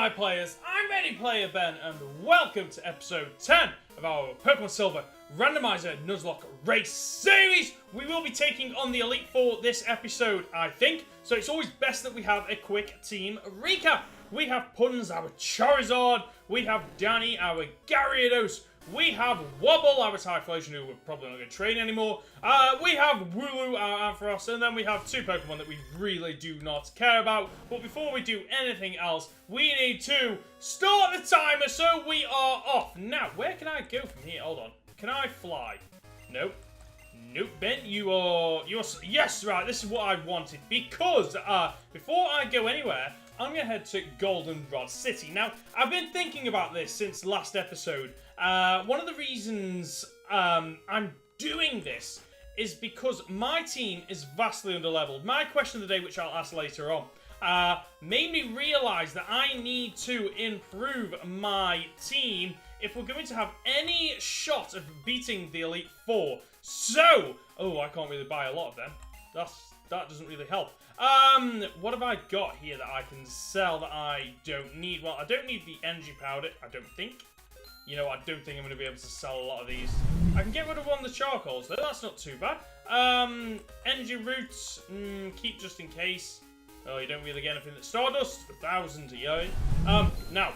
my players, I'm Ready Player Ben, and welcome to episode 10 of our Pokemon Silver Randomizer Nuzlocke race series. We will be taking on the Elite Four this episode, I think, so it's always best that we have a quick team recap. We have Puns, our Charizard, we have Danny, our Gyarados, we have Wobble, our Typhlosion, who we're probably not going to train anymore. We have Wooloo, our Ampharos, and then we have two Pokemon that we really do not care about. But before we do anything else, we need to start the timer so we are off. Now, where can I go from here? Hold on. Can I fly? Nope. Nope, Ben, you're yes, right, this is what I wanted. Because, before I go anywhere, I'm going to head to Goldenrod City. Now, I've been thinking about this since last episode. One of the reasons I'm doing this is because my team is vastly underleveled. My question of the day, which I'll ask later on, made me realise that I need to improve my team if we're going to have any shot of beating the Elite Four. So, oh, I can't really buy a lot of them. That doesn't really help. What have I got here that I can sell that I don't need? Well, I don't need the energy powder, I don't think. You know, I don't think I'm going to be able to sell a lot of these. I can get rid of one of the charcoals, though. That's not too bad. Energy roots, keep just in case. Oh, you don't really get anything. Stardust, 1,000 to yo. Now,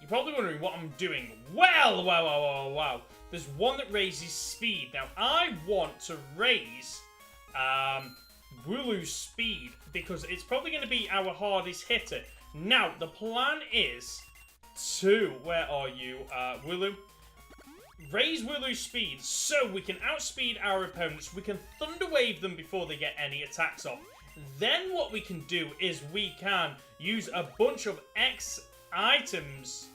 you're probably wondering what I'm doing. Well, wow. There's one that raises speed. Now, I want to raise Wooloo's speed because it's probably going to be our hardest hitter. Now, the plan is to, where are you, Wooloo? Raise Wooloo's speed so we can outspeed our opponents. We can Thunder Wave them before they get any attacks off. Then what we can do is we can use a bunch of X items.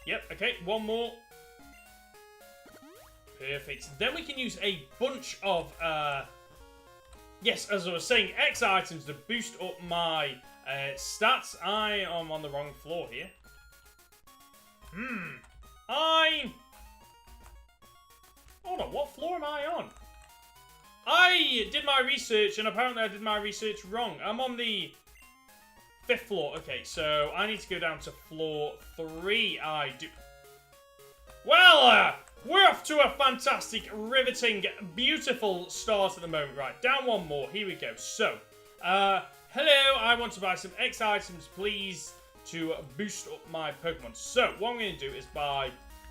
Yep, okay, one more. Perfect. Then we can use a bunch of, yes, as I was saying, X items to boost up my stats. I am on the wrong floor here. Hold on, what floor am I on? I did my research, and apparently I did my research wrong. I'm on the 5th floor. Okay, so I need to go down to floor 3. I do. Well, we're off to a fantastic, riveting, beautiful start at the moment. Right, down one more. Here we go. So, hello, I want to buy some X items, please, to boost up my Pokemon. So, what I'm going to do is buy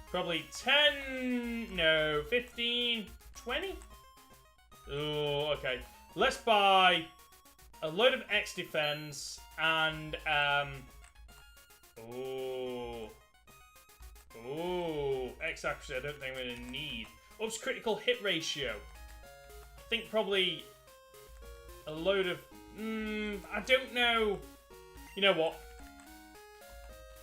probably 10, no, 15, 20? Oh, okay. Let's buy a load of X defense and, X accuracy I don't think I'm going to need. Ups critical hit ratio. I think probably a load of, I don't know. You know what?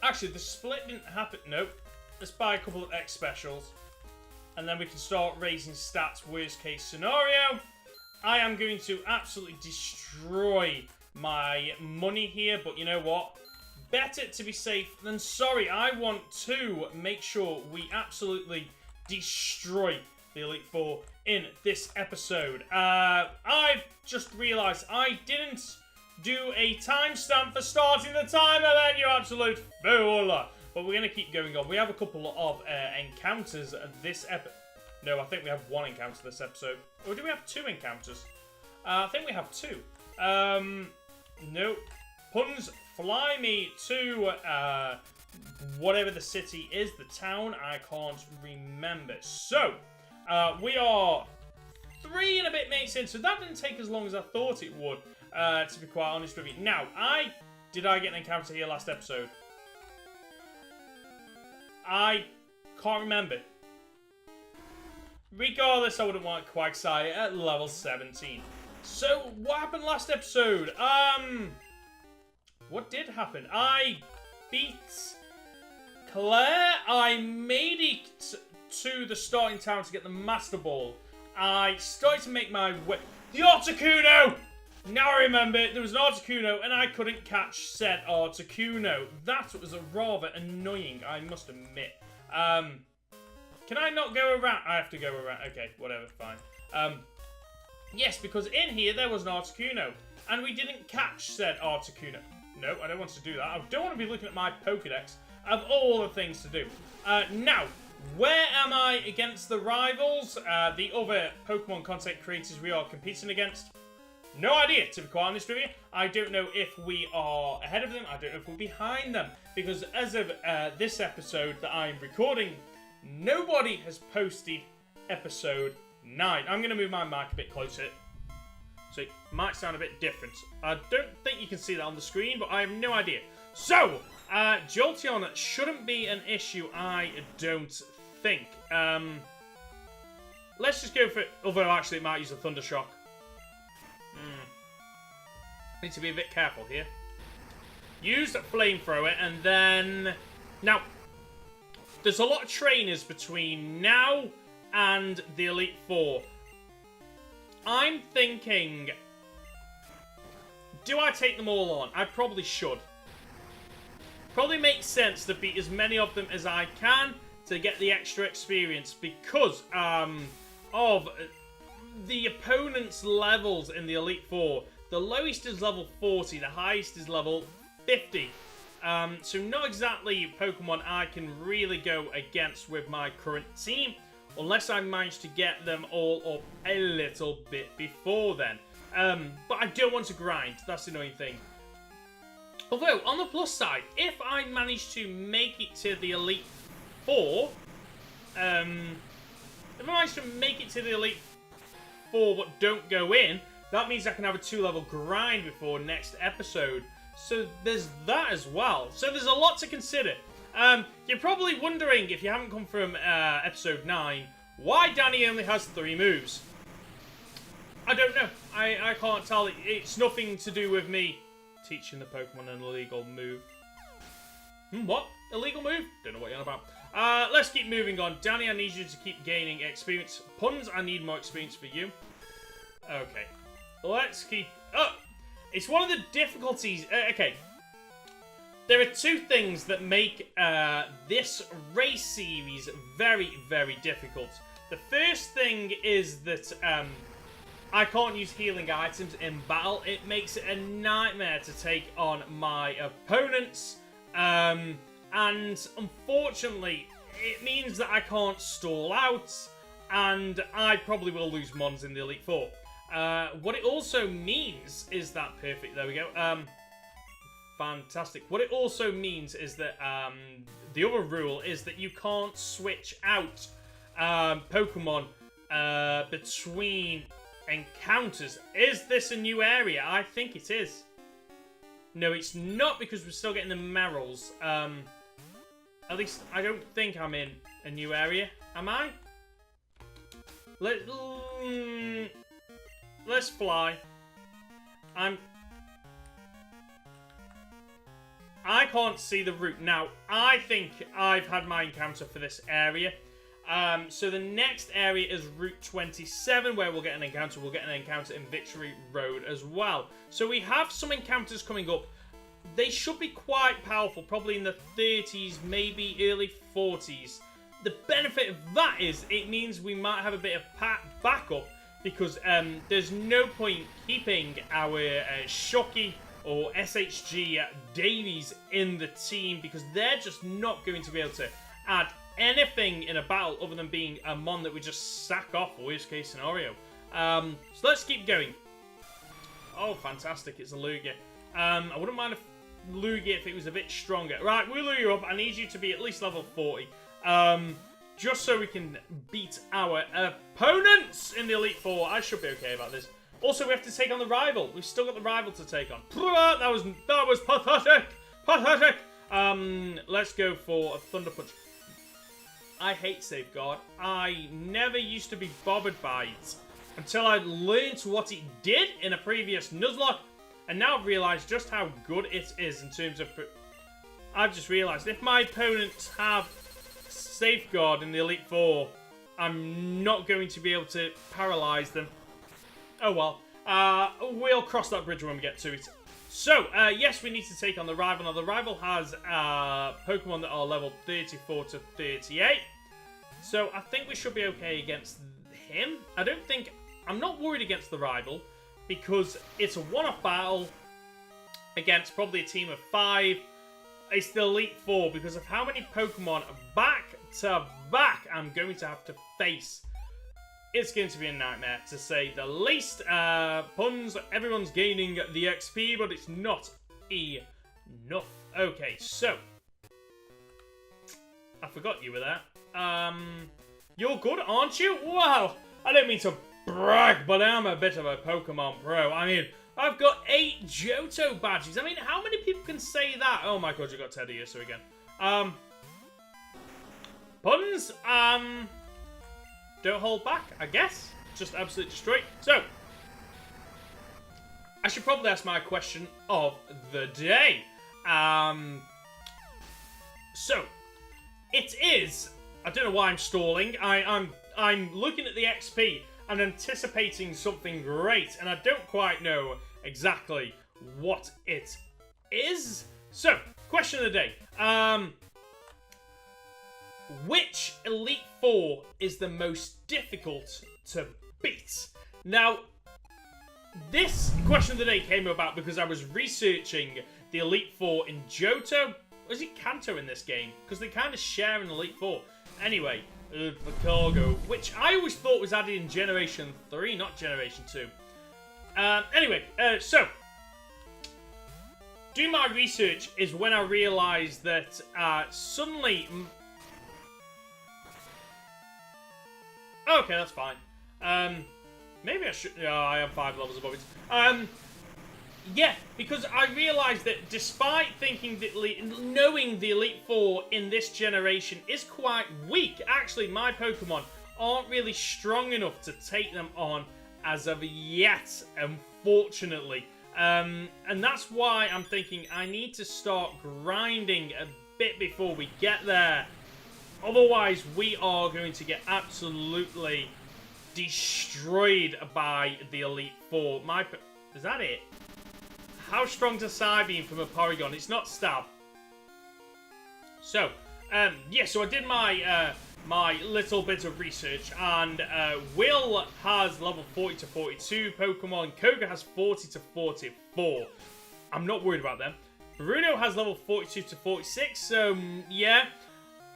Actually, the split didn't happen. Nope. Let's buy a couple of X specials. And then we can start raising stats, worst case scenario. I am going to absolutely destroy my money here, but you know what? Better to be safe than sorry. I want to make sure we absolutely destroy the Elite Four in this episode. I've just realised I didn't do a timestamp for starting the timer then, you absolute fool. But we're going to keep going on. We have a couple of encounters this episode. No, I think we have one encounter this episode. Or do we have two encounters? I think we have two. Nope. Puns, fly me to whatever the city is, the town. I can't remember. So, we are 3 and a bit minutes in. So that didn't take as long as I thought it would, to be quite honest with you. Now, did I get an encounter here last episode? I can't remember. Regardless, I wouldn't want Quagsire at level 17. So, what happened last episode? What did happen? I beat Claire. I made it to the starting town to get the Master Ball. I started to make my way. The Articuno! Now I remember, there was an Articuno and I couldn't catch said Articuno. That was rather annoying, I must admit. Can I not go around? I have to go around. Okay, whatever, fine. Yes, because in here there was an Articuno and we didn't catch said Articuno. No, I don't want to do that. I don't want to be looking at my Pokedex. I have all the things to do. Now, where am I against the rivals? The other Pokemon content creators we are competing against? No idea, to be quite honest with you. I don't know if we are ahead of them. I don't know if we're behind them. Because as of this episode that I'm recording, nobody has posted episode 9. I'm going to move my mic a bit closer, so it might sound a bit different. I don't think you can see that on the screen, but I have no idea. So, Jolteon shouldn't be an issue, I don't think. Let's just go for it. Although, actually, it might use a Thunder Shock. Need to be a bit careful here. Use that Flamethrower, and then... Now, there's a lot of trainers between now and the Elite Four. I'm thinking... Do I take them all on? I probably should. Probably makes sense to beat as many of them as I can to get the extra experience because of the opponent's levels in the Elite Four. The lowest is level 40, the highest is level 50. So not exactly Pokemon I can really go against with my current team, unless I manage to get them all up a little bit before then. But I don't want to grind, that's the annoying thing. Although, on the plus side, if I manage to make it to the Elite Four, if I manage to make it to the Elite Four but don't go in, that means I can have a 2-level grind before next episode. So there's that as well. So there's a lot to consider. You're probably wondering, if you haven't come from episode 9, why Danny only has 3 moves. I don't know. I can't tell. It's nothing to do with me teaching the Pokemon an illegal move. What? Illegal move? Don't know what you're on about. Let's keep moving on. Danny, I need you to keep gaining experience. Puns, I need more experience for you. Okay. Let's keep... Oh! It's one of the difficulties... okay. There are 2 things that make this race series very, very difficult. The first thing is that I can't use healing items in battle. It makes it a nightmare to take on my opponents. And unfortunately, it means that I can't stall out. And I probably will lose Mons in the Elite Four. What it also means is that... Perfect, there we go. Fantastic. What it also means is that the other rule is that you can't switch out Pokemon between encounters. Is this a new area? I think it is. No, it's not, because we're still getting the Merrills. At least I don't think I'm in a new area. Am I? Let's fly. I can't see the route. Now, I think I've had my encounter for this area. So the next area is Route 27, where we'll get an encounter. We'll get an encounter in Victory Road as well. So we have some encounters coming up. They should be quite powerful, probably in the 30s, maybe early 40s. The benefit of that is it means we might have a bit of backup, because there's no point keeping our Shocky or SHG Davies in the team, because they're just not going to be able to add anything in a battle other than being a mon that we just sack off, worst case scenario. So let's keep going. Oh, fantastic, it's a Lugia. I wouldn't mind a Lugia if it was a bit stronger. Right, we'll lure you up. I need you to be at least level 40. Just so we can beat our opponents in the Elite Four. I should be okay about this. Also, we have to take on the rival. We've still got the rival to take on. That was pathetic. Pathetic. Let's go for a Thunder Punch. I hate Safeguard. I never used to be bothered by it until I learned what it did in a previous Nuzlocke, and now I've realised just how good it is in terms of... I've just realised if my opponents have Safeguard in the Elite Four, I'm not going to be able to paralyse them. Oh well. We'll cross that bridge when we get to it. So, yes, we need to take on the rival. Now, the rival has Pokemon that are level 34 to 38. So, I think we should be okay against him. I'm not worried against the rival, because it's a one-off battle. against probably a team of 5. It's the Elite Four because of how many Pokemon back to back I'm going to have to face. It's going to be a nightmare, to say the least. Puns, everyone's gaining the XP, but it's not enough. Okay, so. I forgot you were there. You're good, aren't you? Wow! I don't mean to brag, but I'm a bit of a Pokemon pro. I mean, I've got 8 Johto badges. I mean, how many people can say that? Oh my god, you got Teddiursa again. Puns, don't hold back, I guess. Just absolutely straight. So, I should probably ask my question of the day. So, it is. I don't know why I'm stalling. I'm looking at the XP and anticipating something great, and I don't quite know exactly what it is. So, question of the day. Which Elite Four is the most difficult to beat? Now, this question of the day came about because I was researching the Elite Four in Johto. Or is it Kanto in this game? Because they kind of share an Elite Four. Anyway, the cargo, which I always thought was added in Generation 3, not Generation 2. Anyway, so, doing my research is when I realised that suddenly... Okay, that's fine. Maybe I should... Yeah, I am 5 levels above it. Yeah, because I realised that despite thinking that knowing the Elite Four in this generation is quite weak, actually my Pokemon aren't really strong enough to take them on as of yet, unfortunately. And that's why I'm thinking I need to start grinding a bit before we get there. Otherwise, we are going to get absolutely destroyed by the Elite Four. Is that it? How strong to Psybeam from a Porygon? It's not Stab. So, yeah, so I did my my little bit of research, and Will has level 40 to 42 Pokemon. Koga has 40 to 44. I'm not worried about them. Bruno has level 42 to 46, so yeah.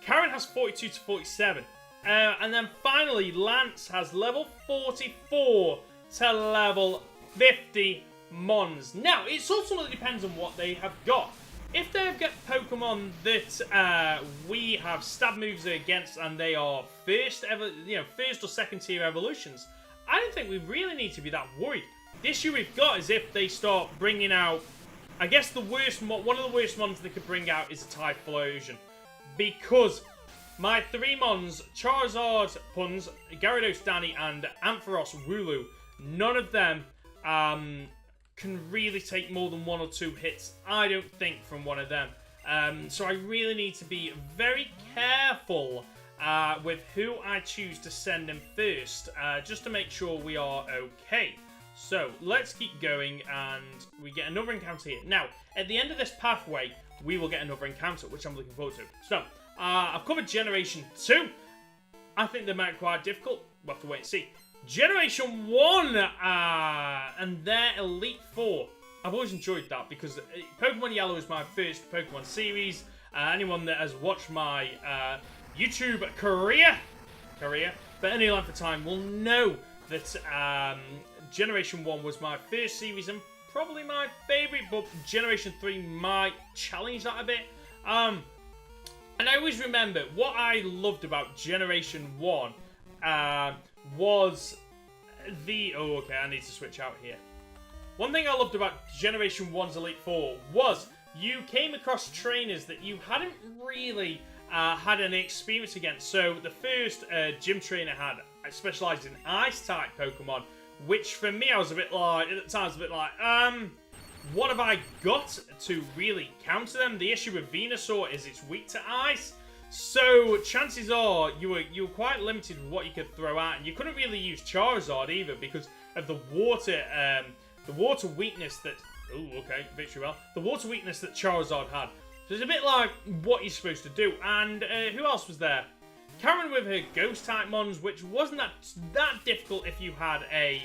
Karen has 42 to 47. And then finally, Lance has level 44 to level 50 Mons. Now, it ultimately depends on what they have got. If they've got Pokemon that we have stab moves against and they are first or second tier evolutions, I don't think we really need to be that worried. The issue we've got is if they start bringing out, I guess one of the worst Mons they could bring out is a Typhlosion. Because my 3 Mons, Charizard, Puns, Gyarados, Danny, and Ampharos, Wooloo, none of them can really take more than 1 or 2 hits, I don't think, from one of them. So I really need to be very careful with who I choose to send in first, just to make sure we are okay. So let's keep going, and we get another encounter here. Now, at the end of this pathway, we will get another encounter, which I'm looking forward to. So, I've covered Generation 2. I think they might be quite difficult. We'll have to wait and see. Generation 1 and their Elite Four. I've always enjoyed that because Pokemon Yellow is my first Pokemon series. Anyone that has watched my YouTube career for any length of time will know that Generation 1 was my first series and probably my favourite, but Generation 3 might challenge that a bit. And I always remember what I loved about Generation 1 was the... Oh, okay, I need to switch out here. One thing I loved about Generation 1's Elite Four was you came across trainers that you hadn't really had any experience against. So the first gym trainer I specialised in Ice-type Pokemon, which for me I was a bit like, at the time I was a bit like, what have I got to really counter them? The issue with Venusaur is it's weak to ice. So chances are you were quite limited with what you could throw out, and you couldn't really use Charizard either because of the water weakness that... Oh, okay, Victory Bell. The water weakness that Charizard had. So it's a bit like what you're supposed to do. And who else was there? Karen with her Ghost-type Mons, which wasn't that difficult if you had a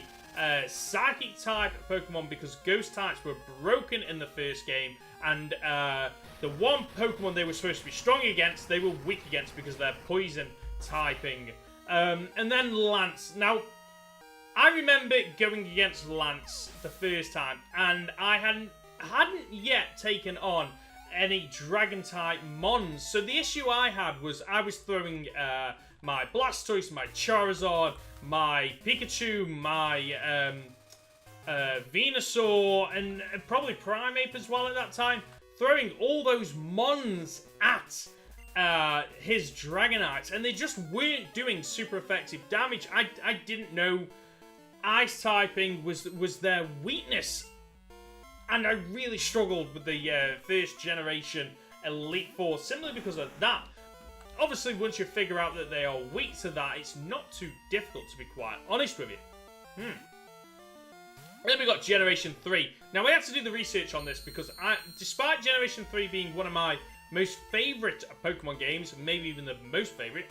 Psychic type Pokemon because Ghost types were broken in the first game, and the one Pokemon they were supposed to be strong against, they were weak against because they're poison typing. And then Lance. Now, I remember going against Lance the first time, and I hadn't yet taken on any Dragon-type Mons. So the issue I had was I was throwing my Blastoise, my Charizard, my Pikachu, my Venusaur, and probably Primeape as well at that time, throwing all those Mons at his Dragonites, and they just weren't doing super effective damage. I didn't know Ice typing was their weakness, and I really struggled with the first generation Elite Four simply because of that. Obviously, once you figure out that they are weak to that, it's not too difficult, to be quite honest with you. Then we got Generation 3. Now, I had to do the research on this because despite Generation 3 being one of my most favourite Pokemon games, maybe even the most favourite,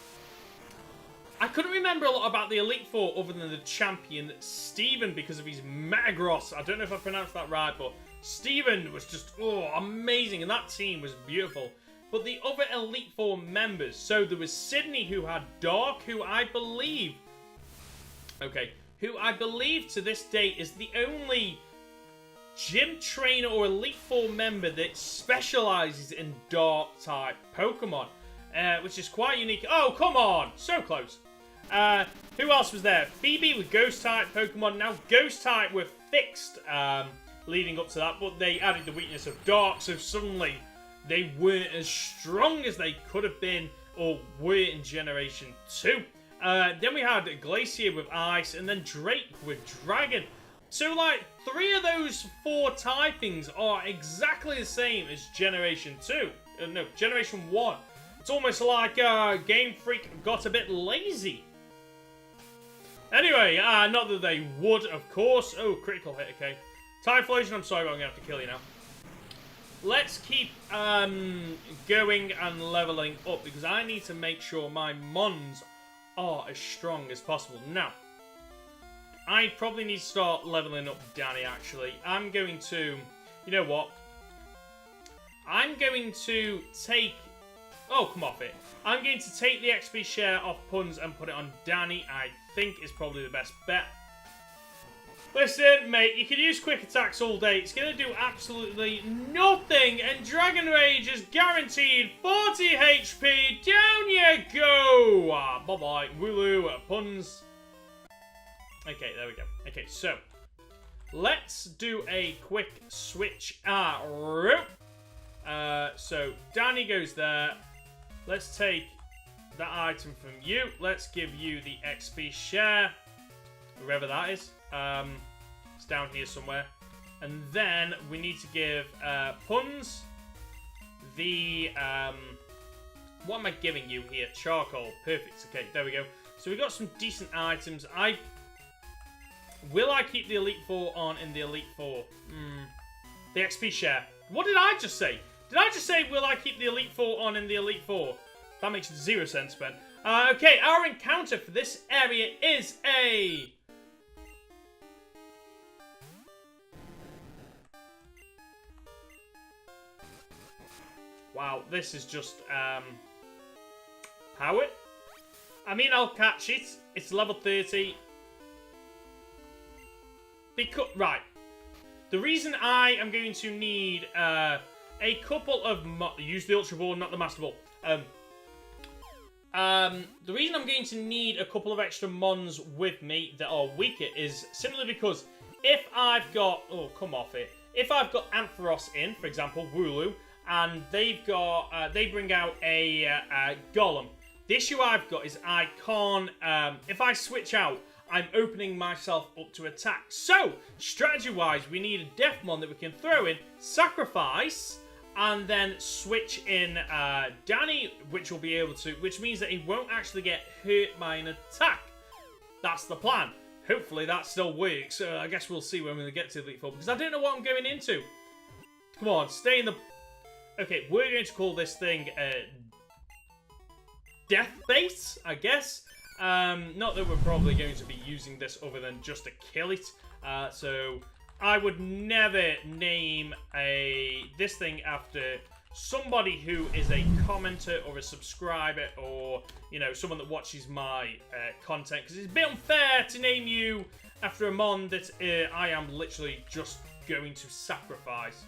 I couldn't remember a lot about the Elite Four other than the champion, Steven, because of his Metagross. I don't know if I pronounced that right, but Steven was just, amazing, and that team was beautiful. But the other Elite Four members, so there was Sydney, who had Dark, who I believe to this day is the only gym trainer or Elite Four member that specializes in Dark-type Pokemon, which is quite unique. Oh, come on! So close. Who else was there? Phoebe with Ghost-type Pokemon. Now, Ghost-type were fixed leading up to that, but they added the weakness of Dark, so suddenly they weren't as strong as they could have been or were in Generation 2. Then we had Glacier with Ice, and then Drake with Dragon. So, like, 3 of those 4 typings are exactly the same as Generation 2. No, Generation 1. It's almost like Game Freak got a bit lazy. Anyway, not that they would, of course. Oh, critical hit, okay. Typhlosion, I'm sorry, but I'm going to have to kill you now. Let's keep going and leveling up, because I need to make sure my Mons are as strong as possible. Now, I probably need to start leveling up Danny, actually. I'm going to... You know what? I'm going to take... Oh, come off it. I'm going to take the XP share off Puns and put it on Danny. I think is probably the best bet. Listen, mate, you can use quick attacks all day. It's going to do absolutely nothing, and Dragon Rage is guaranteed 40 HP. Down you go! Bye-bye. Wooloo, Puns. Okay, there we go. Okay, so let's do a quick switch. So Danny goes there. Let's take that item from you. Let's give you the XP share, wherever that is. It's down here somewhere. And then we need to give Puns the... what am I giving you here? Charcoal. Perfect. Okay, there we go. So we got some decent items. Will I keep the Elite Four on in the Elite Four? The XP share. What did I just say? Did I just say, will I keep the Elite Four on in the Elite Four? That makes 0 sense, Ben. Okay, our encounter for this area is a... Wow, this is just, power. I mean, I'll catch it. It's level 30. Right. The reason I am going to need, a couple of... Use the Ultra Ball, not the Master Ball. The reason I'm going to need a couple of extra Mons with me that are weaker is simply because if I've got... Oh, come off it. If I've got Ampharos in, for example, Wooloo, and they've got... they bring out a Golem. The issue I've got is I can't... if I switch out, I'm opening myself up to attack. So, strategy-wise, we need a Deathmon that we can throw in, sacrifice, and then switch in Danny, which will be able to, which means that he won't actually get hurt by an attack. That's the plan. Hopefully that still works. I guess we'll see when we get to Elite Four, because I don't know what I'm going into. Come on, stay in the... Okay, we're going to call this thing Death Base, I guess. Not that we're probably going to be using this other than just to kill it. So I would never name this thing after somebody who is a commenter or a subscriber or, you know, someone that watches my content. Because it's a bit unfair to name you after a mon that I am literally just going to sacrifice.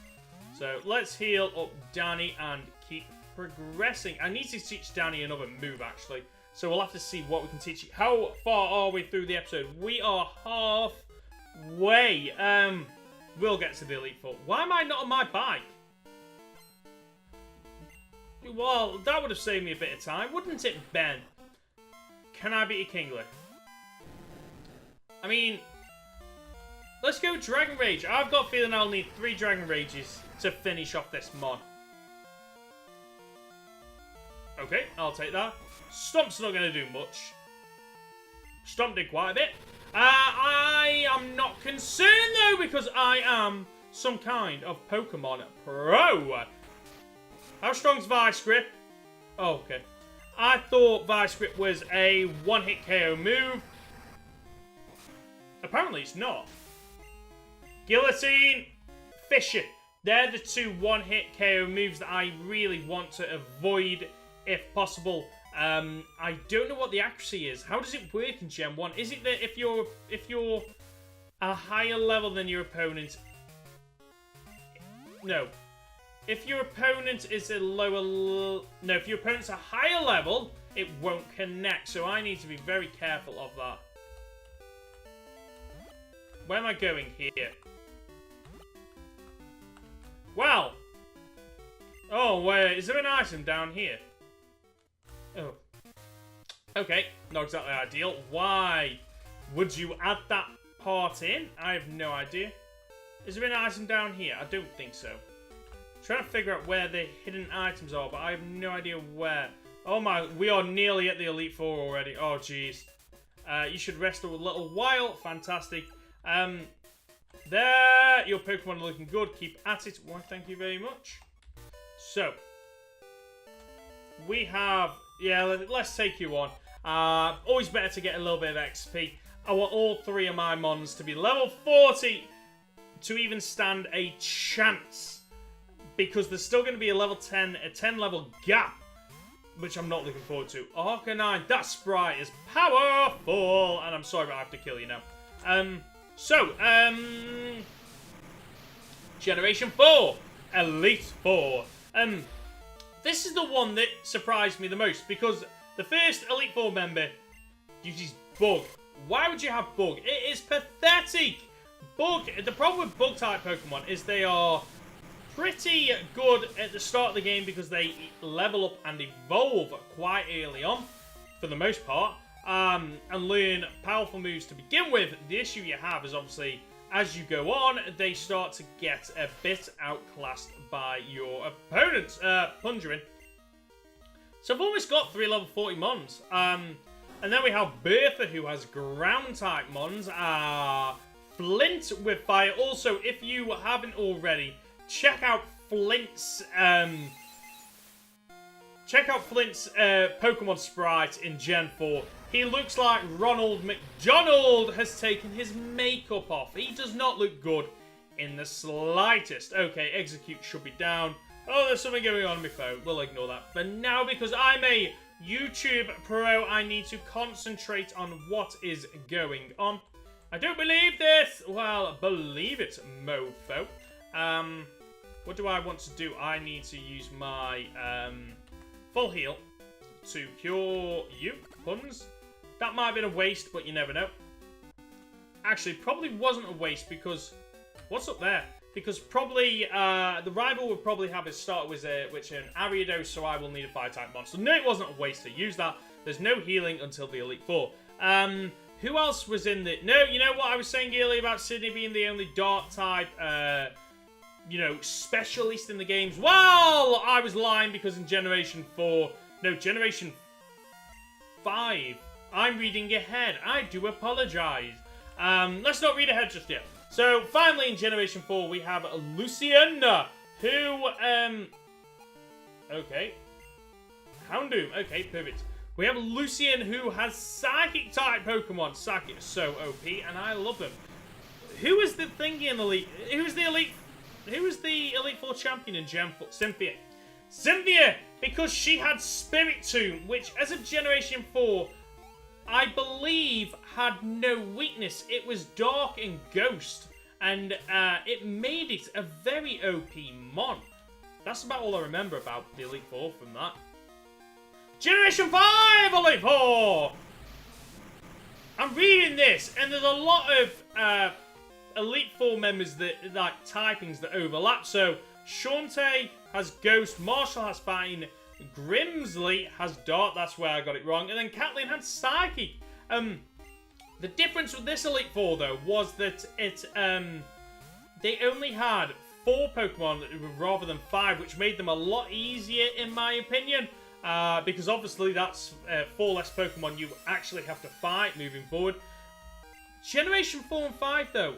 So let's heal up Danny and keep progressing. I need to teach Danny another move, actually. So we'll have to see what we can teach you. How far are we through the episode? We are halfway. We'll get to the Elite Four. Why am I not on my bike? Well, that would have saved me a bit of time, wouldn't it, Ben? Can I beat a Kingler? I mean, let's go Dragon Rage. I've got a feeling I'll need 3 Dragon Rages to finish off this mod. Okay, I'll take that. Stomp's not going to do much. Stomp did quite a bit. I am not concerned, though, because I am some kind of Pokemon Pro. How strong's Vice Grip? Oh, okay. I thought Vice Grip was a one-hit KO move. Apparently it's not. Guillotine, Fisher. They're the 2 one-hit KO moves that I really want to avoid if possible. I don't know what the accuracy is. How does it work in Gen 1? Is it that if you're a higher level than your opponent... No. If your opponent is a lower... No, if your opponent's a higher level, it won't connect. So I need to be very careful of that. Where am I going here? Well. Oh, wait. Is there an item down here? Oh. Okay. Not exactly ideal. Why would you add that part in? I have no idea. Is there an item down here? I don't think so. Trying to figure out where the hidden items are, but I have no idea where. Oh my, we are nearly at the Elite Four already. Oh, jeez. You should rest a little while. Fantastic. There. Your Pokemon are looking good. Keep at it. Why, thank you very much. So. We have... Yeah, let's take you on. Always better to get a little bit of XP. I want all 3 of my mons to be level 40 to even stand a chance. Because there's still going to be a level 10, a 10 level gap, which I'm not looking forward to. Arcanine, that sprite is powerful, and I'm sorry, but I have to kill you now. Generation 4, Elite 4. This is the one that surprised me the most, because the first Elite 4 member uses Bug. Why would you have Bug? It is pathetic. Bug, the problem with Bug-type Pokemon is they are pretty good at the start of the game because they level up and evolve quite early on, for the most part, and learn powerful moves to begin with. The issue you have is obviously, as you go on, they start to get a bit outclassed by your opponents. Plungering. So I've almost got 3 level 40 mons. And then we have Bertha, who has ground-type mons. Flint with fire. Also, if you haven't already, check out Flint's Pokemon sprite in Gen 4. He looks like Ronald McDonald has taken his makeup off. He does not look good in the slightest. Okay, Execute should be down. Oh, there's something going on my phone. We'll ignore that. But now, because I'm a YouTube pro, I need to concentrate on what is going on. I don't believe this. Well, believe it, mofo. What do I want to do? I need to use my full heal to cure you, puns. That might have been a waste, but you never know. Actually, probably wasn't a waste because... What's up there? Because probably the rival would probably have his start with an Ariados, so I will need a Fire-type monster. No, it wasn't a waste to use that. There's no healing until the Elite Four. Who else was in the... No, you know what I was saying earlier about Sydney being the only Dark-type... you know, specialist in the games. Well, I was lying because in Generation 4... No, Generation 5... I'm reading ahead. I do apologize. Let's not read ahead just yet. So, finally in Generation 4, we have Luciana, who, okay. Houndoom, okay, perfect. We have Lucian, who has Psychic-type Pokemon. Psychic is so OP, and I love them. Who is the thingy in the Elite? Who is the Elite Four champion in Gen 4? Cynthia. Cynthia! Because she had Spirit Tomb, which, as a Generation 4, I believe had no weakness. It was Dark and Ghost. And it made it a very OP mon. That's about all I remember about the Elite Four from that. Generation 5 Elite Four! I'm reading this, and there's a lot of Elite Four members that, like, typings that overlap. So, Shantae has Ghost, Marshall has Fighting, Grimsley has Dark, that's where I got it wrong, and then Kathleen had Psychic. The difference with this Elite Four, though, was that they only had 4 Pokemon rather than 5, which made them a lot easier, in my opinion. Because obviously that's 4 less Pokemon you actually have to fight moving forward. Generation 4 and 5, though,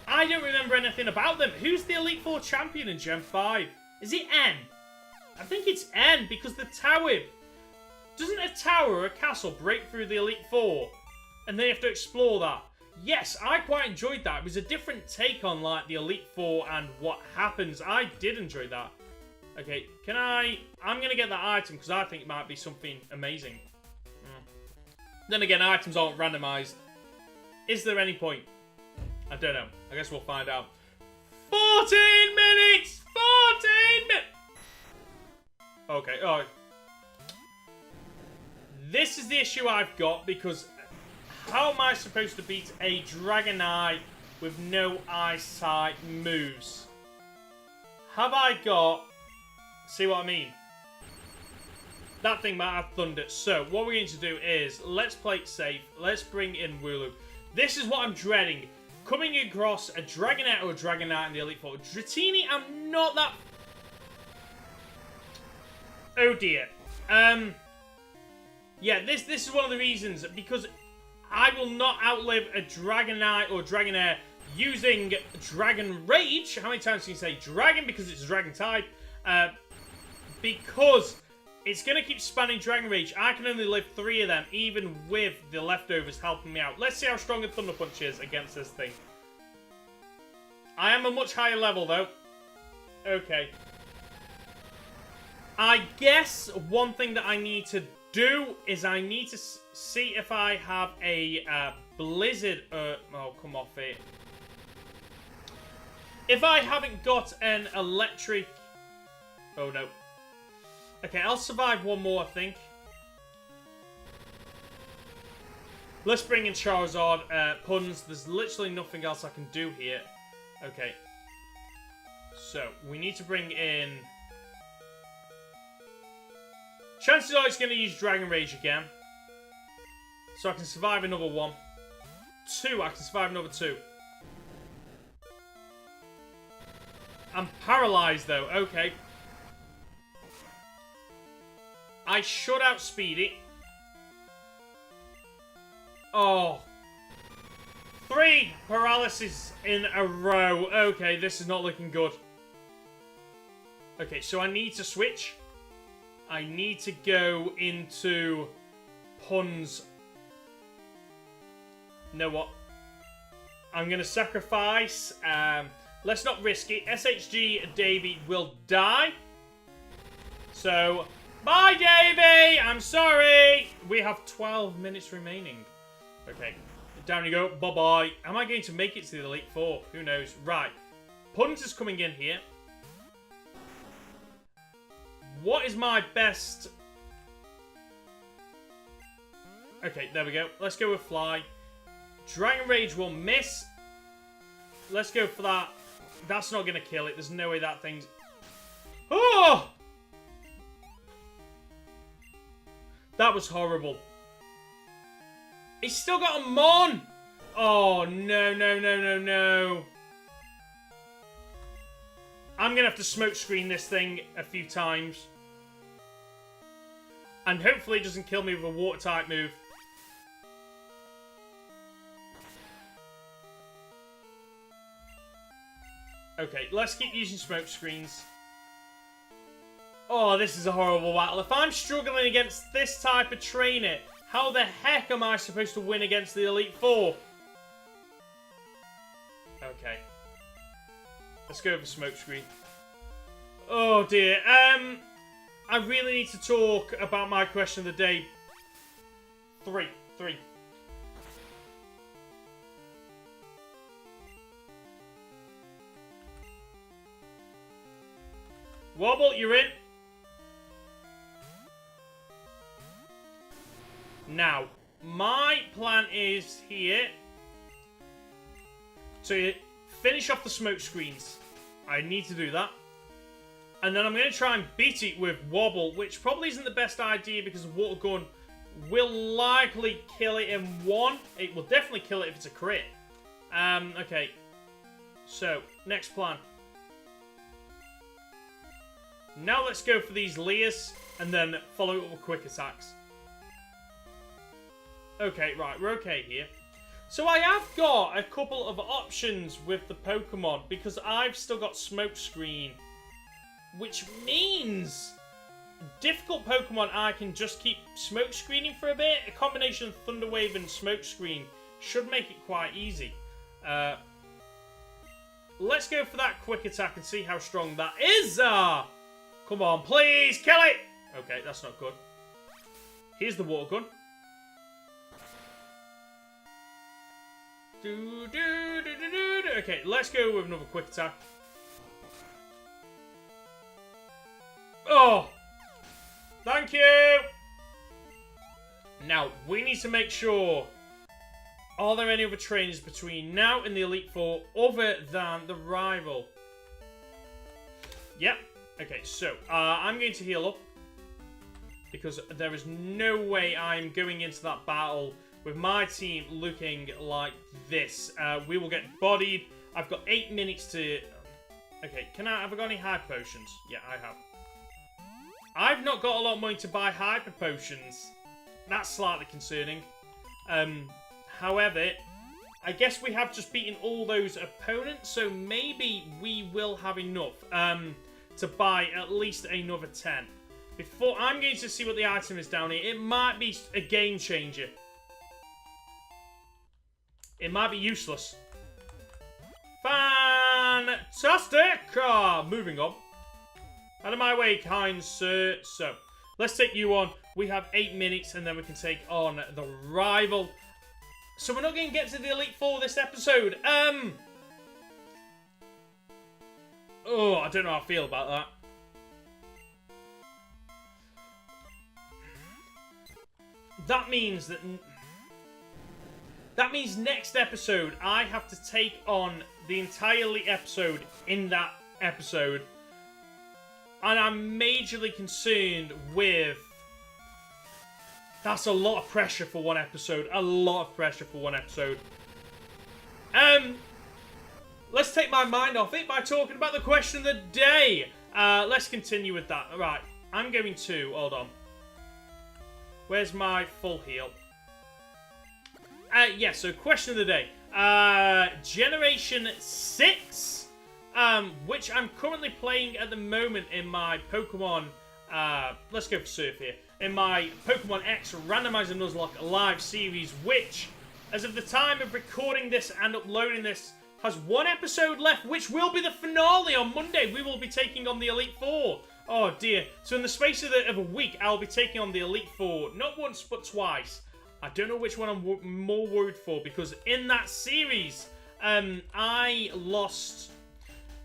I don't remember anything about them. Who's the Elite Four champion in Gen 5? Is it N? I think it's N, because the tower... Doesn't a tower or a castle break through the Elite Four? And they have to explore that. Yes, I quite enjoyed that. It was a different take on, like, the Elite Four and what happens. I did enjoy that. Okay, can I... I'm going to get that item because I think it might be something amazing. Then again, items aren't randomized. Is there any point? I don't know. I guess we'll find out. 14 minutes! 14 minutes! Okay, alright. This is the issue I've got because... How am I supposed to beat a Dragonite with no Ice-type moves? Have I got... See what I mean? That thing might have Thunder. So, what we're going to do is, let's play it safe. Let's bring in Wooloo. This is what I'm dreading. Coming across a Dragonite or a Dragonite in the Elite Four. Dratini, I'm not that... Oh dear. Yeah, this is one of the reasons, because I will not outlive a Dragonite or Dragonair using Dragon Rage. How many times can you say Dragon? Because it's a Dragon type. Because it's going to keep spanning Dragon Rage. I can only live 3 of them, even with the leftovers helping me out. Let's see how strong a Thunder Punch is against this thing. I am a much higher level, though. Okay. I guess one thing that I need to do is I need to see if I have a Blizzard... oh, come off it. If I haven't got an Electric... Oh, no. Okay, I'll survive one more, I think. Let's bring in Charizard. Puns, there's literally nothing else I can do here. Okay. So, we need to bring in... Chances are it's going to use Dragon Rage again. So I can survive another one. 2, I can survive another 2. I'm paralyzed, though. Okay. I should outspeed it. Oh. 3 paralysis in a row. Okay, this is not looking good. Okay, so I need to switch. I need to go into Pun's... You know what? I'm going to sacrifice. Let's not risk it. SHG Davey will die. So... Bye, Davey! I'm sorry! We have 12 minutes remaining. Okay. Down you go. Bye-bye. Am I going to make it to the Elite Four? Who knows? Right. Punt is coming in here. What is my best... Okay, there we go. Let's go with Fly. Dragon Rage will miss. Let's go for that. That's not going to kill it. There's no way that thing's... Oh! That was horrible. He's still got a Mon! Oh, no, no, no, no, no. I'm going to have to smoke screen this thing a few times. And hopefully it doesn't kill me with a water-type move. Okay, let's keep using smoke screens. Oh, this is a horrible battle. If I'm struggling against this type of trainer, how the heck am I supposed to win against the Elite Four? Okay. Let's go for smokescreen. Oh dear. I really need to talk about my question of the day. Three. Wobble, you're in. Now, my plan is here to finish off the smoke screens. I need to do that. And then I'm going to try and beat it with Wobble, which probably isn't the best idea because the Water Gun will likely kill it in one. It will definitely kill it if it's a crit. Okay. So, next plan. Now let's go for these Leers and then follow it up with quick attacks. Okay, right, we're okay here. So I have got a couple of options with the Pokemon because I've still got Smokescreen, which means difficult Pokemon I can just keep Smokescreening for a bit. A combination of Thunder Wave and Smokescreen should make it quite easy. Let's go for that quick attack and see how strong that is. Come on, please, kill it! Okay, that's not good. Here's the Water Gun. Okay, let's go with another quick attack. Oh! Thank you! Now, we need to make sure... Are there any other trainers between now and the Elite Four other than the rival? Yep. Okay, so, I'm going to heal up. Because there is no way I'm going into that battle with my team looking like this. We will get bodied. I've got 8 minutes to... Okay, have I got any hyper potions? Yeah, I have. I've not got a lot of money to buy hyper potions. That's slightly concerning. However, I guess we have just beaten all those opponents, so maybe we will have enough to buy at least another 10. Before I'm going to see what the item is down here. It might be a game changer. It might be useless. Fantastic! Moving on. Out of my way, kind sir. So, let's take you on. We have 8 minutes, and then we can take on the rival. So, we're not going to get to the Elite Four this episode. Oh, I don't know how I feel about that. That means next episode, I have to take on the entire Elite episode in that episode. And I'm majorly concerned with... That's a lot of pressure for one episode. A lot of pressure for one episode. Let's take my mind off it by talking about the question of the day. Let's continue with that. Right, I'm going to... Hold on. Where's my full heal? Yeah, so question of the day. Generation 6, which I'm currently playing at the moment in my Pokemon, let's go for Surf here, in my Pokemon X Randomizer Nuzlocke live series, which, as of the time of recording this and uploading this, has 1 episode left, which will be the finale on Monday. We will be taking on the Elite Four. Oh dear. So in the space of a week, I'll be taking on the Elite Four, not once, but twice. I don't know which one I'm more worried for, because in that series, I lost...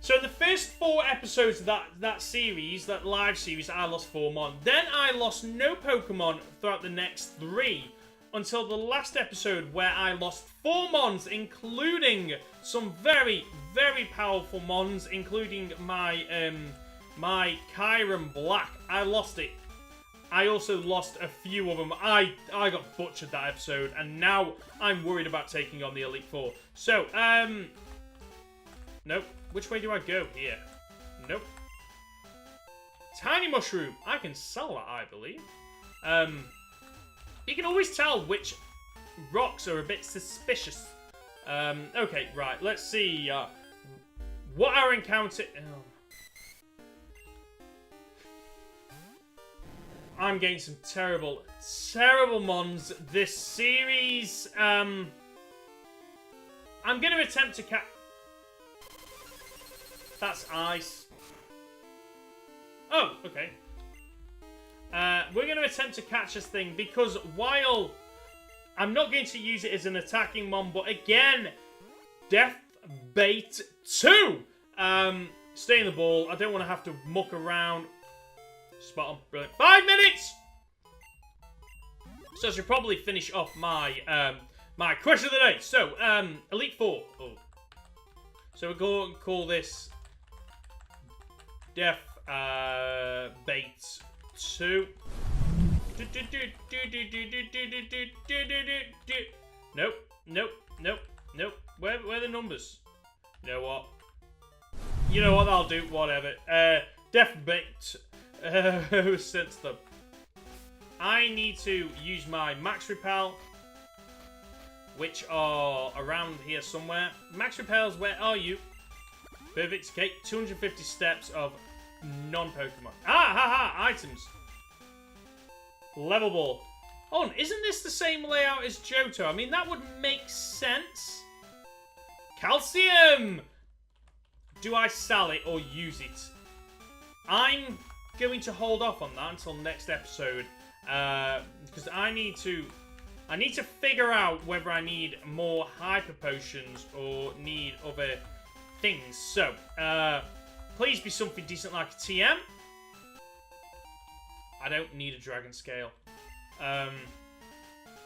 So in the first 4 episodes of that series, that live series, I lost 4 Mon. Then I lost no Pokemon throughout the next 3, until the last episode where I lost 4 Mons, including some very, very powerful Mons, including my my Kyurem Black. I lost it. I also lost a few of them. I got butchered that episode, and now I'm worried about taking on the Elite Four. So, nope. Which way do I go here? Nope. Tiny Mushroom. I can sell that, I believe. You can always tell which rocks are a bit suspicious. Okay, right. Let's see what our encounter... I'm getting some terrible, terrible mons this series. I'm going to attempt to catch... That's ice. Oh, okay. We're going to attempt to catch this thing because while I'm not going to use it as an attacking mon, but again, Death Bait 2. Stay in the ball. I don't want to have to muck around. Spot on. Brilliant. 5 minutes! So I should probably finish off my my question of the day. So, Elite Four. Oh. So we're going to call this Death Bait 2. Nope, nope, nope, nope. Where are the numbers? You know what? You know what? I'll do. Whatever. Death Bait. Who sent them? I need to use my Max Repel, which are around here somewhere. Max Repels, where are you? Perfect. Okay, 250 steps of non-Pokemon. Ah, ha, ha, items. Level ball. Oh, isn't this the same layout as Johto? I mean, that would make sense. Calcium! Do I sell it or use it? I'm going to hold off on that until next episode. Because I need to figure out whether I need more Hyper Potions or need other things. So, please be something decent like a TM. I don't need a Dragon Scale. I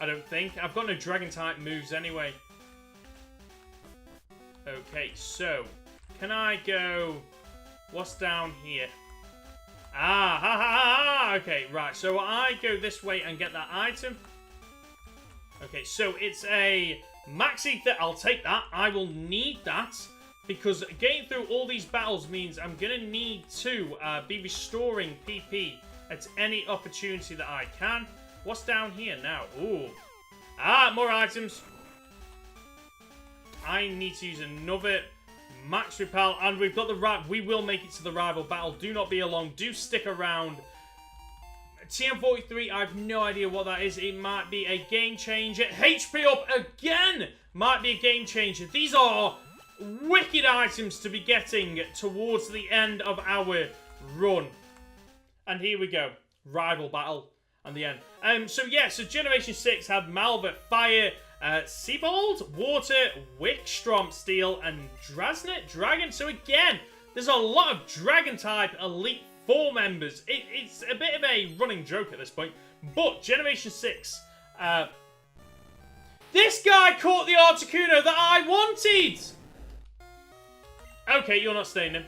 don't think. I've got no Dragon type moves anyway. Okay, so can I go... What's down here? Ah, ha, ha, ha, ha. Okay, right. So I go this way and get that item. Okay, so it's a Max Ether. I'll take that. I will need that. Because getting through all these battles means I'm going to need to be restoring PP at any opportunity that I can. What's down here now? Ooh. Ah, more items. I need to use another Max Repel. And we've got the right... We will make it to the rival battle. Do not be alone. Do stick around. TM43, I have no idea what that is. It might be a game changer. HP up again! Might be a game changer. These are wicked items to be getting towards the end of our run. And here we go. Rival battle and the end. So Generation 6 had Malva, Fire, Seabold, Water, Wickstrom, Steel, and Drasnet, Dragon. So again, there's a lot of Dragon-type Elite 4 members. It's a bit of a running joke at this point. But Generation 6, this guy caught the Articuno that I wanted! Okay, you're not staying in.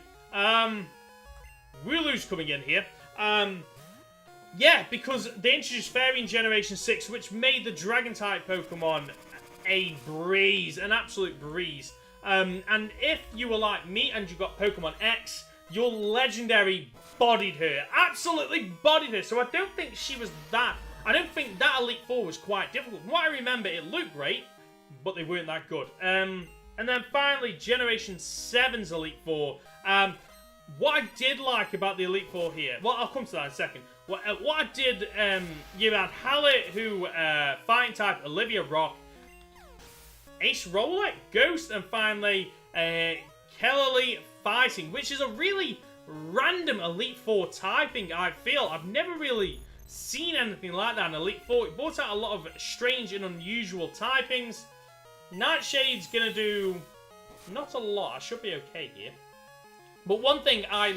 Wooloo's coming in here. Yeah, because they introduced Fairy in Generation 6, which made the Dragon-type Pokemon a breeze, an absolute breeze. And if you were like me and you got Pokemon X, your Legendary bodied her. Absolutely bodied her. So I don't think she was that... I don't think that Elite Four was quite difficult. From what I remember, it looked great, but they weren't that good. And then finally, Generation 7's Elite Four. What I did like about the Elite Four here... Well, I'll come to that in a second. What I did... you had Hallett, who... Fighting type, Olivia Rock, Ace Roller, Ghost, and finally... Kellerly Fighting, which is a really random Elite Four typing, I feel. I've never really seen anything like that in Elite Four. It brought out a lot of strange and unusual typings. Nightshade's gonna do not a lot. I should be okay here. But one thing I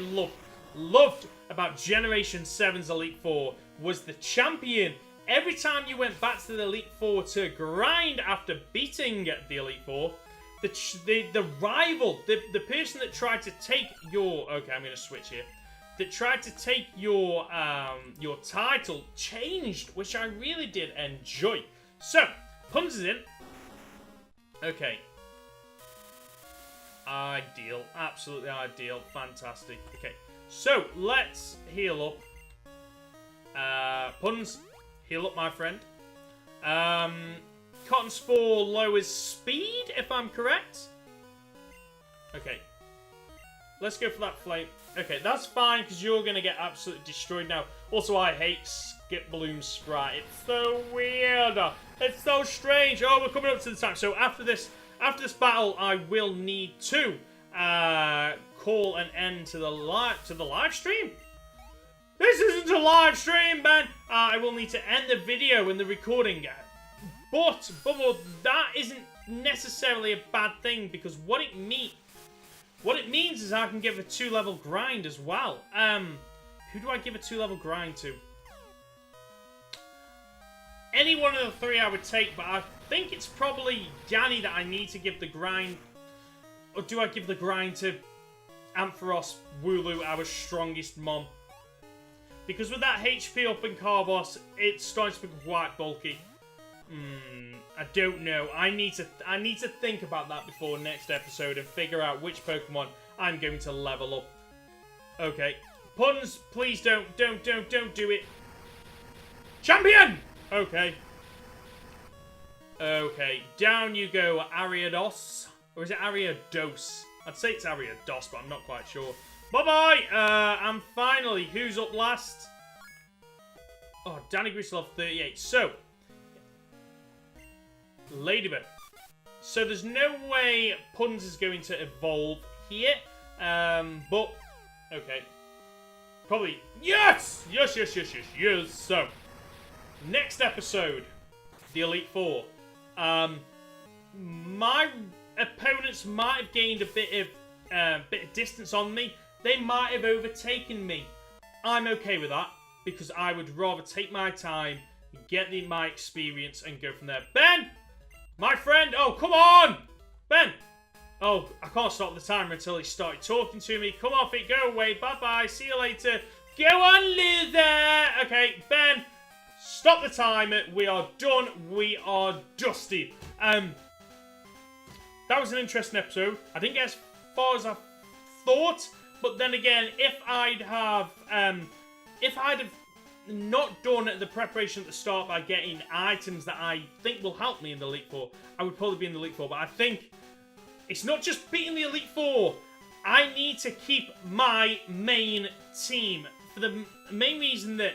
loved about Generation 7's Elite Four was the champion. Every time you went back to the Elite Four to grind after beating the Elite Four, the rival, the person that tried to take your... Okay, I'm going to switch here. That tried to take your title changed, which I really did enjoy. So, Punz is in. Okay. Ideal. Absolutely ideal. Fantastic. Okay. So, let's heal up. Punz, heal up, my friend. Cotton Spore lowers speed, if I'm correct. Okay. Let's go for that flame. Okay, that's fine, because you're going to get absolutely destroyed now. Also, I hate Skip Bloom sprite. It's so weird. It's so strange. Oh, we're coming up to the time. So after this battle, I will need to call an end to the live stream. This isn't a live stream, Ben. I will need to end the video and the recording. But that isn't necessarily a bad thing, because what it means is I can give a 2-level grind as well. Who do I give a 2-level grind to? Any one of the 3 I would take, but I think it's probably Danny that I need to give the grind. Or do I give the grind to Ampharos, Wooloo, our strongest mom? Because with that HP up in Carbos, it's starting to become quite bulky. I don't know. I need to think about that before next episode and figure out which Pokemon I'm going to level up. Okay. Puns, please don't do it. Champion! Okay. Okay, down you go, Ariados. Or is it Ariados? I'd say it's Ariados, but I'm not quite sure. Bye-bye! And finally, who's up last? Oh, Danny Grease level 38. So, Ladybird. So there's no way Puns is going to evolve here. But, okay. Probably, yes! Yes. So, next episode, the Elite Four. My opponents might have gained a bit of distance on me. They might have overtaken me. I'm okay with that, because I would rather take my time, get my experience, and go from there. Ben! My friend! Oh, come on! Ben! Oh, I can't stop the timer until he started talking to me. Come off it, go away, bye-bye, see you later. Go on, loser! Okay, Ben, stop the timer. We are done. We are dusty. That was an interesting episode. I didn't get as far as I thought, but then again, if I'd have not done the preparation at the start by getting items that I think will help me in the Elite Four, I would probably be in the Elite Four. But I think it's not just beating the Elite Four. I need to keep my main team, for the main reason that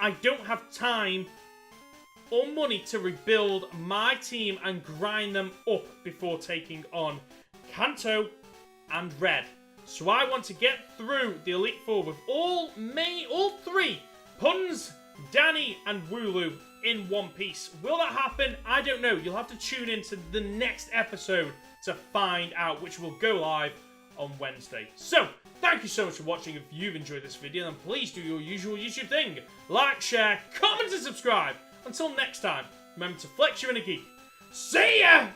I don't have time or money to rebuild my team and grind them up before taking on Kanto and Red. So I want to get through the Elite Four with all 3, Puns, Danny, and Wooloo in one piece. Will that happen? I don't know. You'll have to tune into the next episode to find out, which will go live on Wednesday. So, thank you so much for watching. If you've enjoyed this video, then please do your usual YouTube thing. Like, share, comment, and subscribe. Until next time, remember to flex your inner geek. See ya!